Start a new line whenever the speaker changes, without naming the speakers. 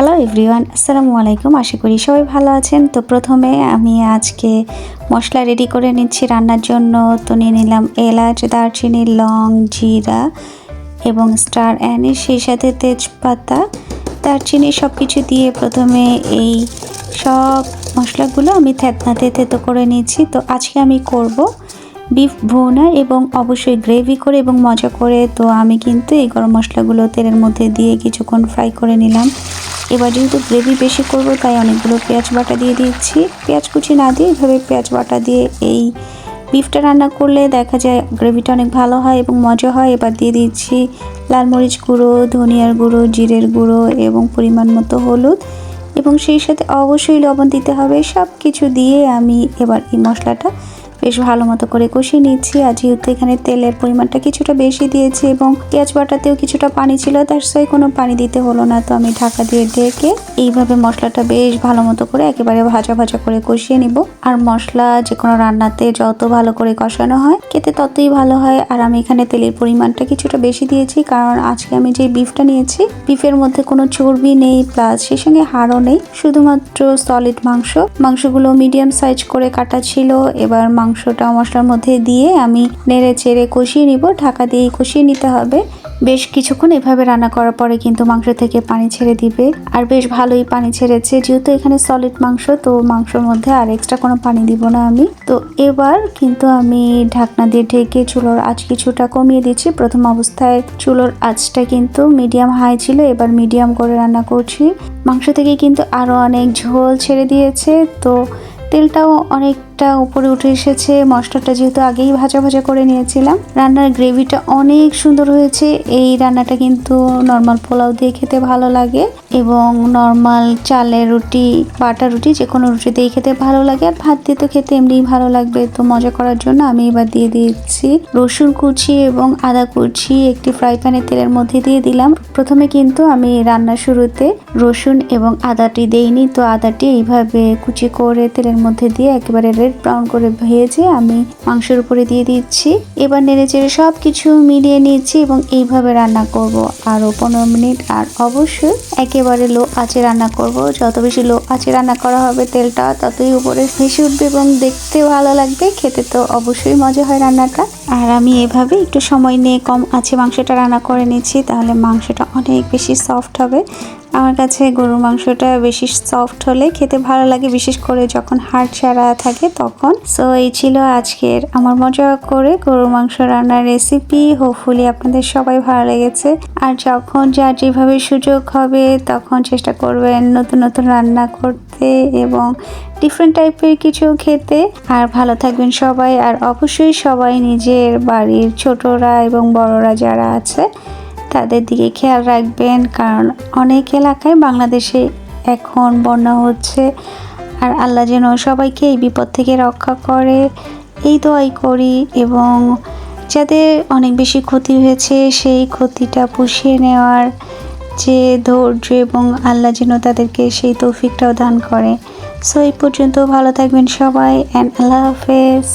Hello everyone, আসসালামু আলাইকুম। আশা করি সবাই ভালো আছেন। তো প্রথমে আমি আজকে মশলা রেডি করে নিচ্ছি রান্নার জন্য। তো নিয়ে নিলাম এলাচ, দারচিনি, লং, জিরা এবং স্টার অ্যানিস, সেই সাথে তেজপাতা, দারচিনি সব কিছু দিয়ে প্রথমে এই সব মশলাগুলো আমি থেতনাতে থেতো করে নিচ্ছি। তো আজকে আমি করব বিফ ভুনা এবং অবশ্যই গ্রেভি করে এবং মজা করে। তো আমি কিন্তু এই গরম মশলাগুলো তেলের মধ্যে দিয়ে কিছুক্ষণ ফ্রাই করে নিলাম। এবার যেহেতু গ্রেভি বেশি করব তাই অনেকগুলো পেঁয়াজ বাটা দিয়ে দিচ্ছি। পেঁয়াজ কুচি না দিয়ে এইভাবে পেঁয়াজ বাটা দিয়ে এই বিফটা রান্না করলে দেখা যায় গ্রেভিটা অনেক ভালো হয় এবং মজা হয়। এবার দিয়ে দিচ্ছি লাল মরিচ গুঁড়ো, ধনিয়ার গুঁড়ো, জিরের গুঁড়ো এবং পরিমাণ মতো হলুদ এবং সেই সাথে অবশ্যই লবণ দিতে হবে। সব কিছু দিয়ে আমি এবার এই মশলাটা বেশ ভালো মতো করে কষিয়ে নিচ্ছি। আর যেহেতু এখানে তেলের পরিমাণটা কিছুটা বেশি দিয়েছি এবং পেঁয়াজ বাটাতেও কিছুটা পানি ছিল, তার সাথে কোনো পানি দিতে হলো না। তো আমি ঢাকা দিয়ে ঢেকে এইভাবে মশলাটা বেশ ভালো মতো করে একেবারে ভাজা ভাজা করে কষিয়ে নিব। আর মশলা যে কোনো রান্নাতে যত ভালো করে কষানো হয় খেতে ততই ভালো হয়। আর আমি এখানে তেলের পরিমাণটা কিছুটা বেশি দিয়েছি, কারণ আজকে আমি যে বিফটা নিয়েছি বিফের মধ্যে কোনো চর্বি নেই, প্লাস সেই সঙ্গে হাড়ও নেই, শুধুমাত্র সলিড মাংসগুলো মিডিয়াম সাইজ করে কাটা ছিল। এবার মাংসটা মশলার মধ্যে দিয়ে আমি নেড়ে চেড়ে কষিয়ে নিব। ঢাকা দিয়ে কষিয়ে নিতে হবে বেশ কিছুক্ষণ। এভাবে রান্না করার পরে কিন্তু মাংস থেকে পানি ছেড়ে দিবে, আর বেশ ভালোই পানি ছেড়েছে। যেহেতু এখানে সলিড মাংস, তো মাংসের মধ্যে আর এক্সট্রা কোনো পানি দিব না আমি। তো এবার কিন্তু আমি ঢাকনা দিয়ে ঢেকে চুলোর আঁচ কিছুটা কমিয়ে দিচ্ছি। প্রথম অবস্থায় চুলোর আঁচটা কিন্তু মিডিয়াম হাই ছিল, এবার মিডিয়াম করে রান্না করছি। মাংস থেকে কিন্তু আরও অনেক ঝোল ছেড়ে দিয়েছে, তো তেলটাও অনেকটা উপরে উঠে এসেছে। মশলাটা যেহেতু আগেই ভাজা ভাজা করে নিয়েছিলাম, রান্নার গ্রেভিটা অনেক সুন্দর হয়েছে। এই রান্নাটা কিন্তু নর্মাল পোলাও দিয়ে খেতে ভালো লাগে এবং নর্মাল চালের রুটি, বাটা রুটি, যে কোনো রুটি দিয়ে খেতে ভালো লাগে, আর ভাত দিয়ে তো খেতে এমনিই ভালো লাগবে। তো মজা করার জন্য আমি এবার দিয়ে দিচ্ছি রসুন কুচি এবং আদা কুচি একটি ফ্রাই প্যানে তেলের মধ্যে দিয়ে দিলাম। প্রথমে কিন্তু আমি রান্নার শুরুতে রসুন এবং আদাটি দেইনি, তো আদাটি এইভাবে কুচি করে তেলের মধ্যে দিয়ে একেবারে রেড ব্রাউন করে ভেজে আমি মাংসের উপরে দিয়ে দিচ্ছি। এবার নেড়ে চেড়ে সব কিছু মিলিয়ে নিচ্ছি এবং এইভাবে রান্না করব আরও 15 মিনিট। আর অবশ্যই একেবারে লো আঁচে রান্না করব। যত বেশি লো আঁচে রান্না করা হবে তেলটা ততই উপরে ভেসে উঠবে এবং দেখতে ভালো লাগবে, খেতে তো অবশ্যই মজা হয় রান্নাটা। আর আমি এভাবে একটু সময় নিয়ে কম আঁচে মাংসটা রান্না করে নিচ্ছি, তাহলে মাংসটা অনেক বেশি সফট হবে। আমার কাছে গরুর মাংসটা বেশি সফট হলে খেতে ভালো লাগে, বিশেষ করে যখন হাড় ছাড়া থাকে তখন। সো এই ছিল আজকের আমার মজা করে গরুর মাংস রান্নার রেসিপি। হোপফুলি আপনাদের সবাই ভালো লেগেছে। আর যখন যার যেভাবে সুযোগ হবে তখন চেষ্টা করবেন নতুন নতুন রান্না করতে এবং ডিফারেন্ট টাইপের কিছু খেতে। আর ভালো থাকবেন সবাই। আর অবশ্যই সবাই নিজের বাড়ির ছোটরা এবং বড়রা যারা আছে তাদের দিকে খেয়াল রাখবেন, কারণ অনেক এলাকায় বাংলাদেশে এখন বন্যা হচ্ছে। আর আল্লাহ যেন সবাইকে এই বিপদ থেকে রক্ষা করে এই দোয়াই করি, এবং যাদের অনেক বেশি ক্ষতি হয়েছে সেই ক্ষতিটা পুষিয়ে নেওয়ার যে ধৈর্য, এবং আল্লাহ যেন তাদেরকে সেই তৌফিকটাও দান করে। সো এই পর্যন্ত ভালো থাকবেন সবাই, অ্যান্ড আল্লাহ হাফেজ।